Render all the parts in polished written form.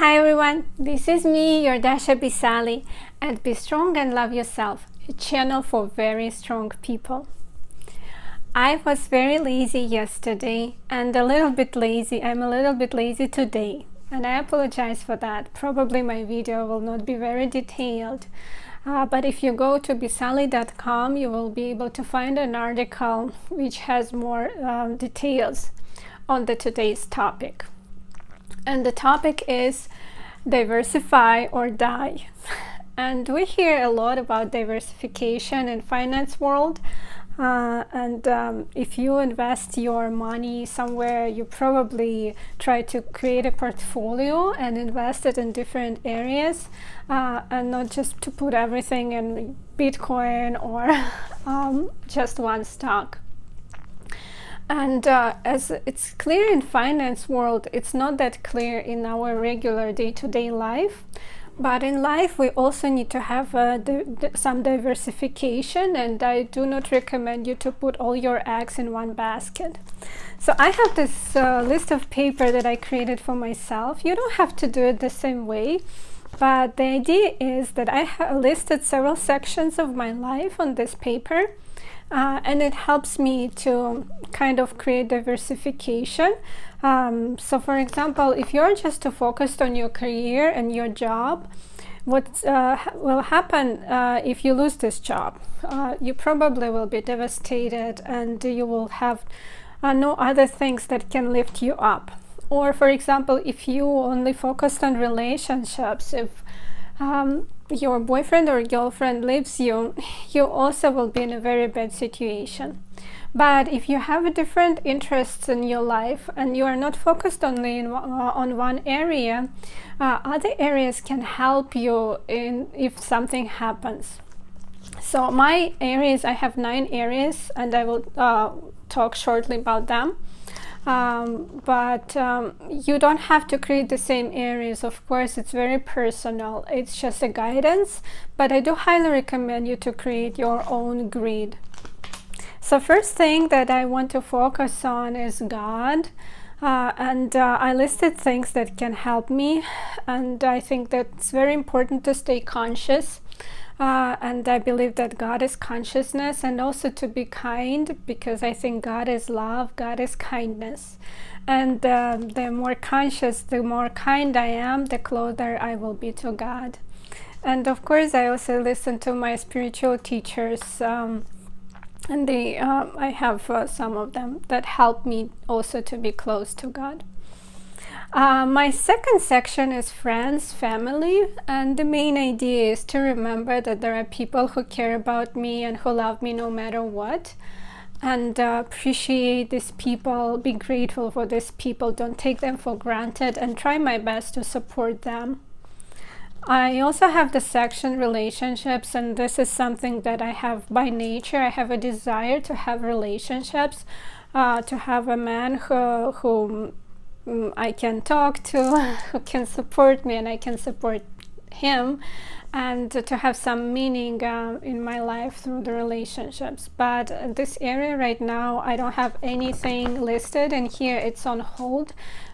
Hi everyone, this is me, your Dasha Bisali, and Be Strong and Love Yourself, a channel for very strong people. I was very lazy yesterday and I'm a little bit lazy today, and I apologize for that. Probably my video will not be very detailed, but if you go to bisali.com, you will be able to find an article which has more details on today's topic. And the topic is diversify or die. And we hear a lot about diversification in finance world. If you invest your money somewhere, you probably try to create a portfolio and invest it in different areas, and not just to put everything in Bitcoin or just one stock. And as it's clear in finance world, it's not that clear in our regular day-to-day life. But in life, we also need to have some diversification, and I do not recommend you to put all your eggs in one basket. So I have this list of paper that I created for myself. You don't have to do it the same way, but the idea is that I have listed several sections of my life on this paper. And it helps me to kind of create diversification. So for example, if you're just focused on your career and your job, what will happen if you lose this job? You probably will be devastated, and you will have no other things that can lift you up. Or for example, if you only focused on relationships, if your boyfriend or girlfriend leaves you, you also will be in a very bad situation. But if you have different interests in your life and you are not focused only on one area, other areas can help you if something happens. So my areas, I have 9 areas, and I will talk shortly about them. But you don't have to create the same areas. Of course, it's very personal. It's just a guidance, but I do highly recommend you to create your own grid. So first thing that I want to focus on is God. I listed things that can help me, and I think that it's very important to stay conscious. And I believe that God is consciousness, and also to be kind, because I think God is love, God is kindness. And the more conscious, the more kind I am, the closer I will be to God. And of course, I also listen to my spiritual teachers, and I have some of them that help me also to be close to God. My second section is friends, family, and the main idea is to remember that there are people who care about me and who love me no matter what, and appreciate these people, be grateful for these people, don't take them for granted, and try my best to support them. I also have the section relationships, and this is something that I have by nature. I have a desire to have relationships, to have a man who I can talk to, who can support me, and I can support him, and to have some meaning in my life through the relationships. But this area right now, I don't have anything listed, and here it's on hold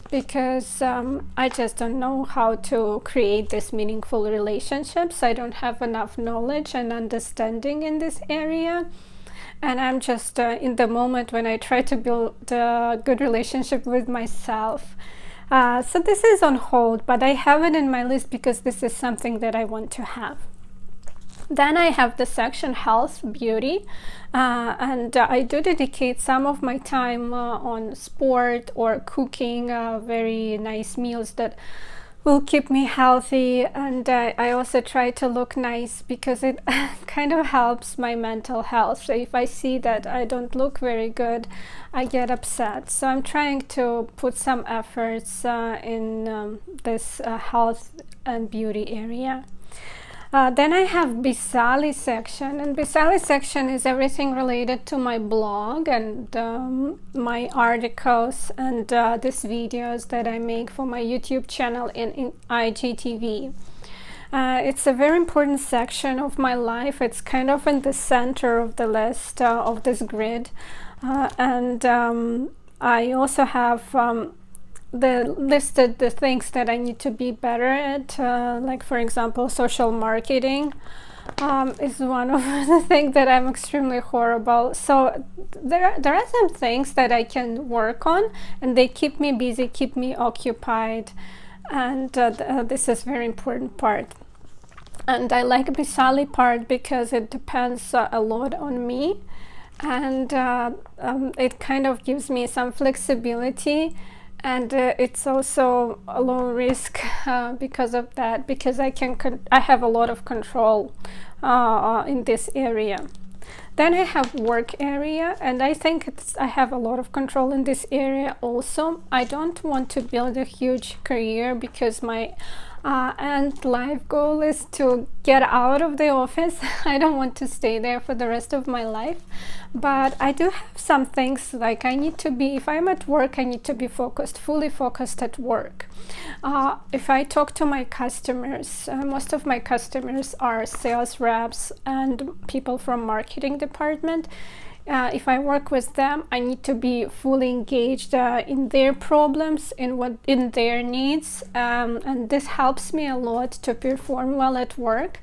because I just don't know how to create this meaningful relationships. I don't have enough knowledge and understanding in this area. And I'm just in the moment when I try to build a good relationship with myself. So this is on hold, but I have it in my list because this is something that I want to have. Then I have the section health, beauty, and I do dedicate some of my time on sport or cooking very nice meals that will keep me healthy, and I also try to look nice because it kind of helps my mental health. So if I see that I don't look very good, I get upset. So I'm trying to put some efforts in this health and beauty area. Then I have Bisali section, and Bisali section is everything related to my blog and my articles and these videos that I make for my YouTube channel in IGTV. It's a very important section of my life. It's kind of in the center of the list of this grid, and I also have listed the things that I need to be better at, like for example, social marketing is one of the things that I'm extremely horrible. So there are some things that I can work on, and they keep me busy, keep me occupied, and this is very important part. And I like Bisali part because it depends a lot on me, and it kind of gives me some flexibility, and it's also a low risk because of that, because I have a lot of control in this area. Then I have work area, and I think I have a lot of control in this area also. I don't want to build a huge career because my end life goal is to get out of the office. I don't want to stay there for the rest of my life, but I do have some things like I need to be, if I'm at work, I need to be focused, fully focused at work. If I talk to my customers, most of my customers are sales reps and people from marketing department. If I work with them, I need to be fully engaged in their problems, in their needs, and this helps me a lot to perform well at work.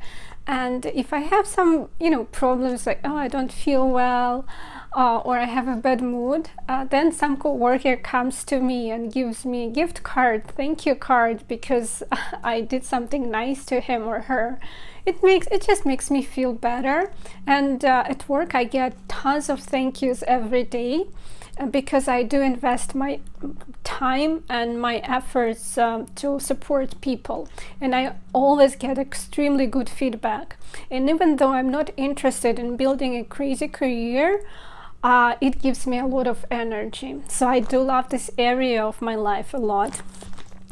And if I have some, problems like, I don't feel well, or I have a bad mood, then some coworker comes to me and gives me a gift card, thank you card, because I did something nice to him or her. It just makes me feel better. And at work I get tons of thank yous every day, because I do invest my time and my efforts to support people, and I always get extremely good feedback. And even though I'm not interested in building a crazy career, it gives me a lot of energy. So I do love this area of my life a lot.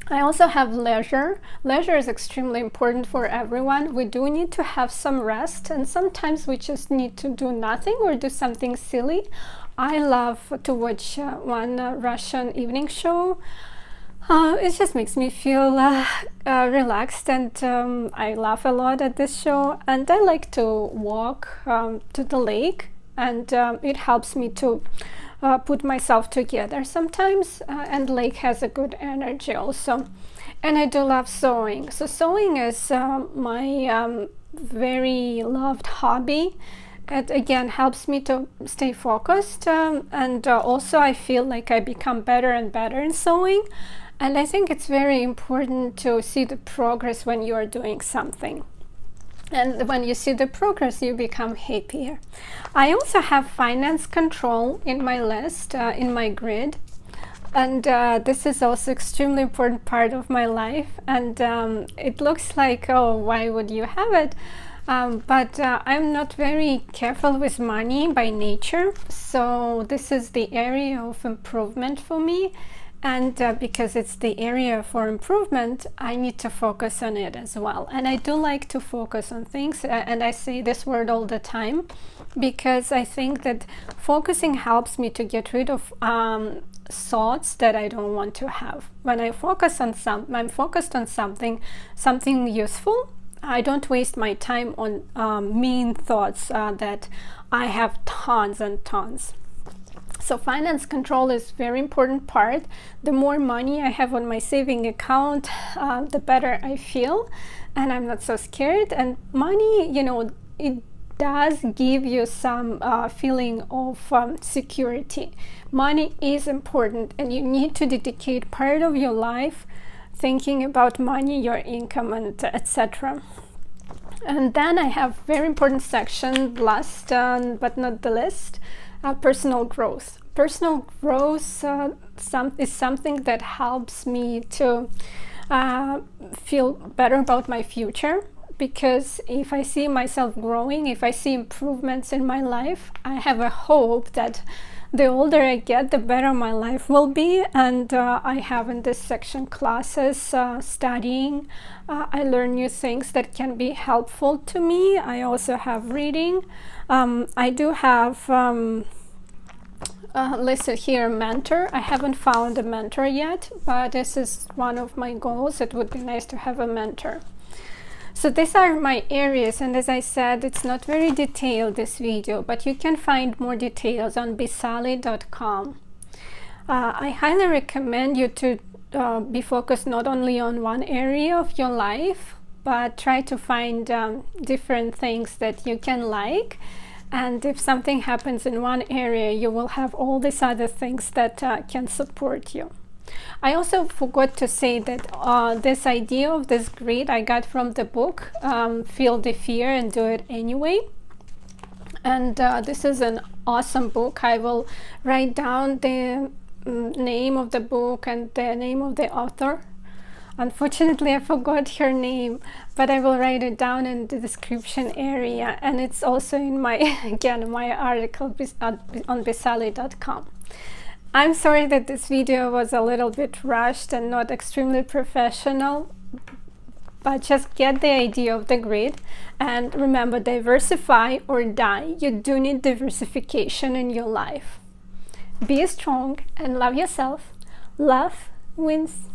I also have leisure. Leisure is extremely important for everyone. We do need to have some rest, and sometimes we just need to do nothing or do something silly. I love to watch one Russian evening show. It just makes me feel relaxed, and I laugh a lot at this show. And I like to walk to the lake, and it helps me to put myself together sometimes, and lake has a good energy also. And I do love sewing. So sewing is my very loved hobby. It again helps me to stay focused, and also I feel like I become better and better in sewing. And I think it's very important to see the progress when you are doing something. And when you see the progress, you become happier. I also have finance control in my list, in my grid. And this is also extremely important part of my life. And it looks like, oh, why would you have it? But I'm not very careful with money by nature. So this is the area of improvement for me. And because it's the area for improvement, I need to focus on it as well. And I do like to focus on things, and I say this word all the time, because I think that focusing helps me to get rid of thoughts that I don't want to have. When I focus on I'm focused on something useful. I don't waste my time on mean thoughts that I have tons and tons. So finance control is very important part. The more money I have on my saving account, the better I feel, and I'm not so scared. And money, it does give you some feeling of security. Money is important, and you need to dedicate part of your life thinking about money, your income, and etc. And then I have very important section, last but not the least, personal growth. Personal growth is something that helps me to feel better about my future, because if I see myself growing, if I see improvements in my life, I have a hope that the older I get, the better my life will be. And I have in this section classes, studying. I learn new things that can be helpful to me. I also have reading. I do have listed here mentor. I haven't found a mentor yet, but this is one of my goals. It would be nice to have a mentor. So these are my areas, and as I said, it's not very detailed, this video, but you can find more details on bisali.com. I highly recommend you to be focused not only on one area of your life, but try to find different things that you can like. And if something happens in one area, you will have all these other things that can support you. I also forgot to say that this idea of this grid I got from the book, Feel the Fear and Do It Anyway. And this is an awesome book. I will write down the name of the book and the name of the author. Unfortunately, I forgot her name, but I will write it down in the description area, and it's also in my my article on besali.com. I'm sorry that this video was a little bit rushed and not extremely professional, but just get the idea of the grid. And remember, diversify or die. You do need diversification in your life. Be strong and love yourself. Love wins.